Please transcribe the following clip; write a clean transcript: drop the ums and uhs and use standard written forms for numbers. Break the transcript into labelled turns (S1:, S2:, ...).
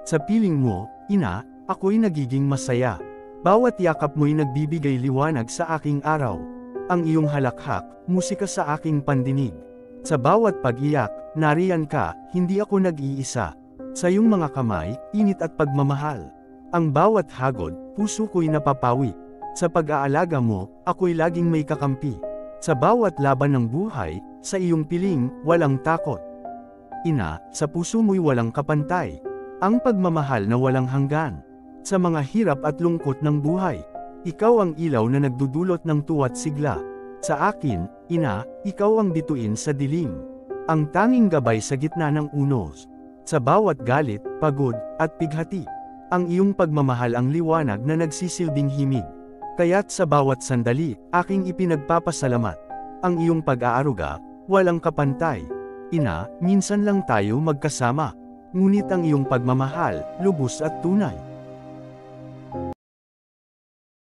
S1: Sa piling mo, ina, ako'y nagiging masaya. Bawat yakap mo'y nagbibigay liwanag sa aking araw. Ang iyong halakhak, musika sa aking pandinig. Sa bawat pag-iyak, nariyan ka, hindi ako nag-iisa. Sa iyong mga kamay, init at pagmamahal. Ang bawat hagod, puso ko'y napapawi. Sa pag-aalaga mo, ako'y laging may kakampi. Sa bawat laban ng buhay, sa iyong piling, walang takot. Ina, sa puso mo'y walang kapantay. Ang pagmamahal na walang hanggan. Sa mga hirap at lungkot ng buhay, ikaw ang ilaw na nagdudulot ng tuwa't sigla. Sa akin, ina, ikaw ang bituin sa dilim. Ang tanging gabay sa gitna ng unos. Sa bawat galit, pagod, at pighati. Ang iyong pagmamahal ang liwanag na nagsisilbing himig. Kaya't sa bawat sandali, aking ipinagpapasalamat. Ang iyong pag-aaruga, walang kapantay. Ina, minsan lang tayo magkasama. Ngunit ang iyong pagmamahal, lubos at tunay.